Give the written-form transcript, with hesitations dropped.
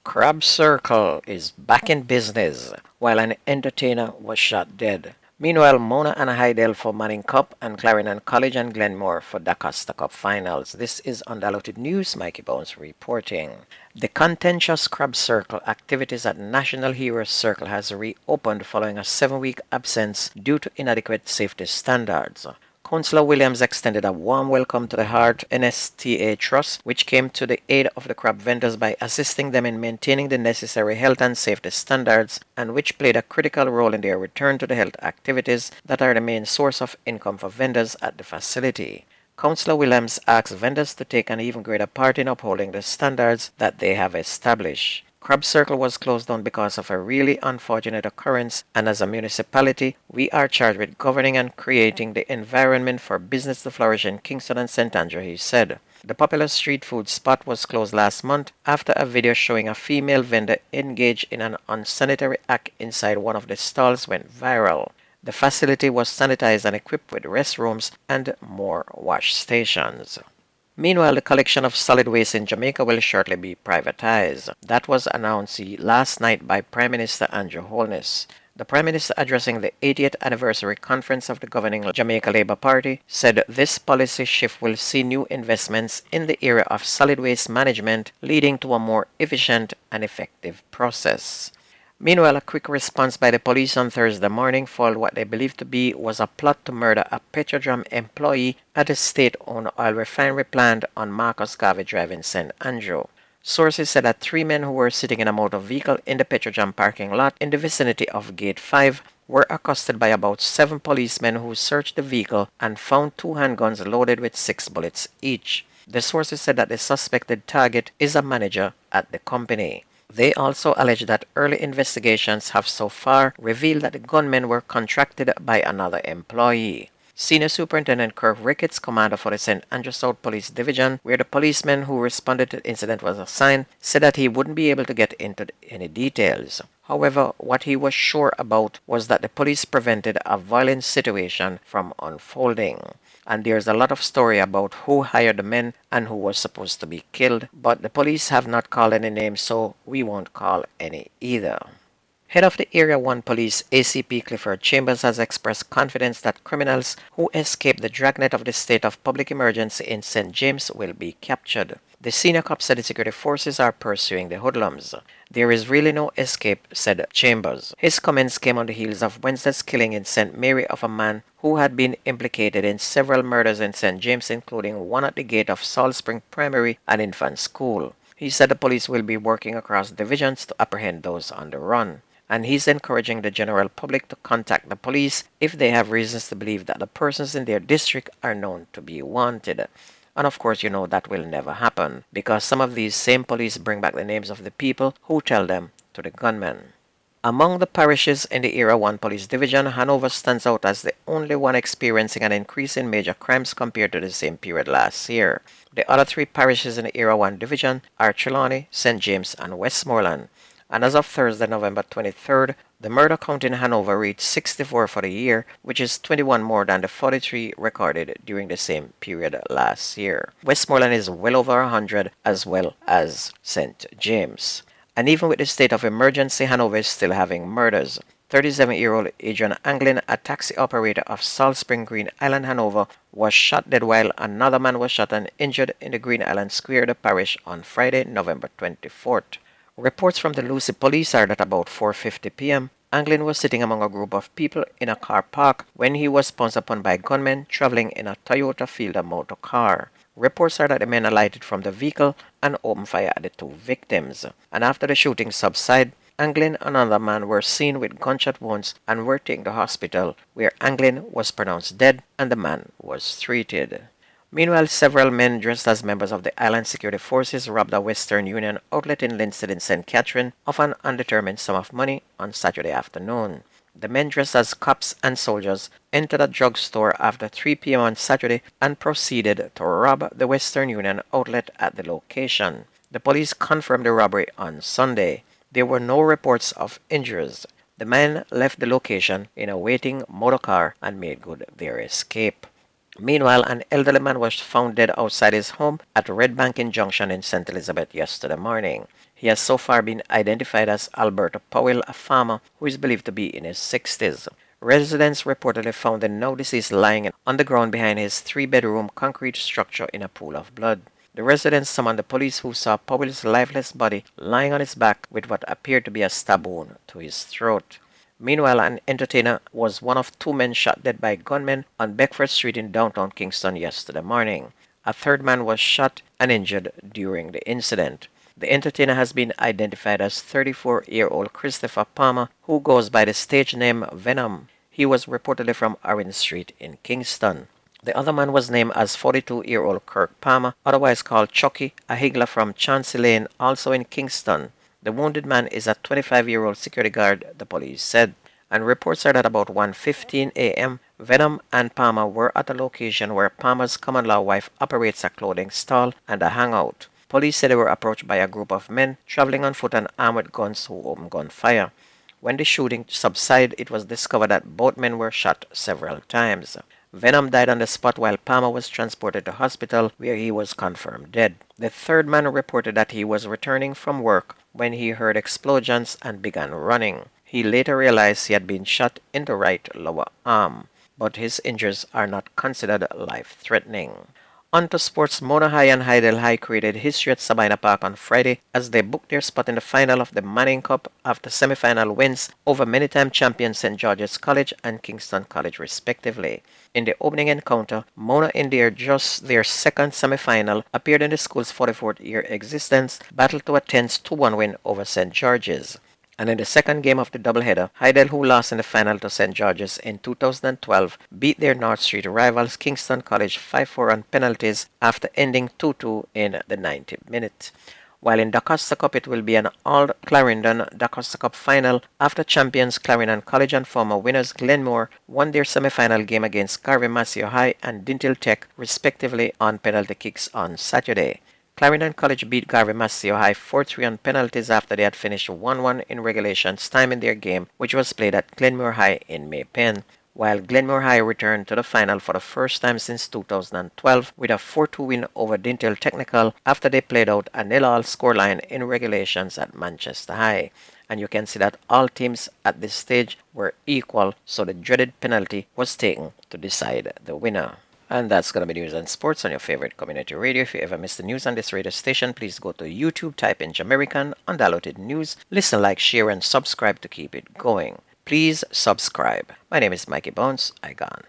Crab Circle is back in business while an entertainer was shot dead. Meanwhile, Mona and Hydel for Manning Cup and Clarendon College and Glenmuir for DaCosta Cup finals. This is Undiluted News, Mikey Bones reporting. The contentious Crab Circle activities at National Heroes Circle has reopened following a 7-week absence due to inadequate safety standards. Councillor Williams extended a warm welcome to the Heart NSTA Trust, which came to the aid of the crab vendors by assisting them in maintaining the necessary health and safety standards, and which played a critical role in their return to the health activities that are the main source of income for vendors at the facility. Councillor Williams asked vendors to take an even greater part in upholding the standards that they have established. Crab Circle was closed down because of a really unfortunate occurrence, and as a municipality, we are charged with governing and creating the environment for business to flourish in Kingston and St. Andrew, he said. The popular street food spot was closed last month after a video showing a female vendor engaged in an unsanitary act inside one of the stalls went viral. The facility was sanitized and equipped with restrooms and more wash stations. Meanwhile, the collection of solid waste in Jamaica will shortly be privatized. That was announced last night by Prime Minister Andrew Holness. The Prime Minister, addressing the 80th anniversary conference of the governing Jamaica Labour Party, said this policy shift will see new investments in the area of solid waste management, leading to a more efficient and effective process. Meanwhile, a quick response by the police on Thursday morning foiled what they believed to be was a plot to murder a Petrodram employee at a state-owned oil refinery plant on Marcus Garvey Drive in St. Andrew. Sources said that 3 men who were sitting in a motor vehicle in the Petrodram parking lot in the vicinity of Gate 5 were accosted by about 7 policemen who searched the vehicle and found 2 handguns loaded with 6 bullets each. The sources said that the suspected target is a manager at the company. They also allege that early investigations have so far revealed that the gunmen were contracted by another employee. Senior Superintendent Kirk Ricketts, commander for the St. Andrew South Police Division, where the policeman who responded to the incident was assigned, said that he wouldn't be able to get into any details. However, what he was sure about was that the police prevented a violent situation from unfolding. And there's a lot of story about who hired the men and who was supposed to be killed, but the police have not called any names, so we won't call any either. Head of the Area 1 Police, ACP Clifford Chambers, has expressed confidence that criminals who escaped the dragnet of the state of public emergency in St. James will be captured. The senior cop said the security forces are pursuing the hoodlums. There is really no escape, said Chambers. His comments came on the heels of Wednesday's killing in St. Mary of a man who had been implicated in several murders in St. James, including one at the gate of Salt Spring Primary and Infant School. He said the police will be working across divisions to apprehend those on the run. And he's encouraging the general public to contact the police if they have reasons to believe that the persons in their district are known to be wanted. And of course, you know that will never happen, because some of these same police bring back the names of the people who tell them to the gunmen. Among the parishes in the Area 1 Police Division, Hanover stands out as the only one experiencing an increase in major crimes compared to the same period last year. The other 3 parishes in the Area 1 Division are Trelawney, St. James, and Westmoreland. And as of Thursday, November 23rd, the murder count in Hanover reached 64 for the year, which is 21 more than the 43 recorded during the same period last year. Westmoreland is well over 100, as well as St. James. And even with the state of emergency, Hanover is still having murders. 37-year-old Adrian Anglin, a taxi operator of Salt Spring Green Island, Hanover, was shot dead while another man was shot and injured in the Green Island Square, the parish, on Friday, November 24th. Reports from the Lucy police are that about 4:50 p.m., Anglin was sitting among a group of people in a car park when he was pounced upon by gunmen traveling in a Toyota Fielder motor car. Reports are that the men alighted from the vehicle and opened fire at the 2 victims. And after the shooting subsided, Anglin and another man were seen with gunshot wounds and were taken to hospital, where Anglin was pronounced dead and the man was treated. Meanwhile, several men dressed as members of the Island Security Forces robbed a Western Union outlet in Linstead in St. Catherine of an undetermined sum of money on Saturday afternoon. The men dressed as cops and soldiers entered a drugstore after 3 p.m. on Saturday and proceeded to rob the Western Union outlet at the location. The police confirmed the robbery on Sunday. There were no reports of injuries. The men left the location in a waiting motor car and made good their escape. Meanwhile, an elderly man was found dead outside his home at Red Banking Junction in St. Elizabeth yesterday morning. He has so far been identified as Alberto Powell, a farmer who is believed to be in his 60s. Residents reportedly found the now deceased lying on the ground behind his three-bedroom concrete structure in a pool of blood. The residents summoned the police, who saw Powell's lifeless body lying on his back with what appeared to be a stab wound to his throat. Meanwhile, an entertainer was one of two men shot dead by gunmen on Beckford Street in downtown Kingston yesterday morning. A third man was shot and injured during the incident. The entertainer has been identified as 34-year-old Christopher Palmer, who goes by the stage name Venom. He was reportedly from Orange Street in Kingston. The other man was named as 42-year-old Kirk Palmer, otherwise called Chucky, a higgler from Chauncey Lane, also in Kingston. The wounded man is a 25-year-old security guard, the police said. And reports are that about 1:15 a.m., Venom and Palmer were at a location where Palmer's common-law wife operates a clothing stall and a hangout. Police said they were approached by a group of men traveling on foot and armed with guns who opened gunfire. When the shooting subsided, it was discovered that both men were shot several times. Venom died on the spot while Palmer was transported to hospital, where he was confirmed dead. The third man reported that he was returning from work when he heard explosions and began running. He later realized he had been shot in the right lower arm, but his injuries are not considered life-threatening. On to sports. Mona High and Hydel High created history at Sabina Park on Friday as they booked their spot in the final of the Manning Cup after semi-final wins over many-time champions St. George's College and Kingston College respectively. In the opening encounter, Mona, in just their second semi-final, appeared in the school's 44th-year existence, battled to a tense 2-1 win over St. George's. And in the second game of the doubleheader, Hydel, who lost in the final to St. George's in 2012, beat their North Street rivals Kingston College 5-4 on penalties after ending 2-2 in the 90th minute. While in DaCosta Cup, it will be an all-Clarendon DaCosta Cup final after champions Clarendon College and former winners Glenmuir won their semi-final game against Garvey-Massey High and Dintil Tech respectively on penalty kicks on Saturday. Clarendon College beat Garvey-Massey High 4-3 on penalties after they had finished 1-1 in regulations time in their game, which was played at Glenmuir High in May Pen, while Glenmuir High returned to the final for the first time since 2012 with a 4-2 win over Dintil Technical after they played out a 0-0 scoreline in regulations at Manchester High. And you can see that all teams at this stage were equal, so the dreaded penalty was taken to decide the winner. And that's going to be news and sports on your favorite community radio. If you ever missed the news on this radio station, please go to YouTube, type in Jamaican, Undiluted News, listen, like, share, and subscribe to keep it going. Please subscribe. My name is Mikey Bones. I gone.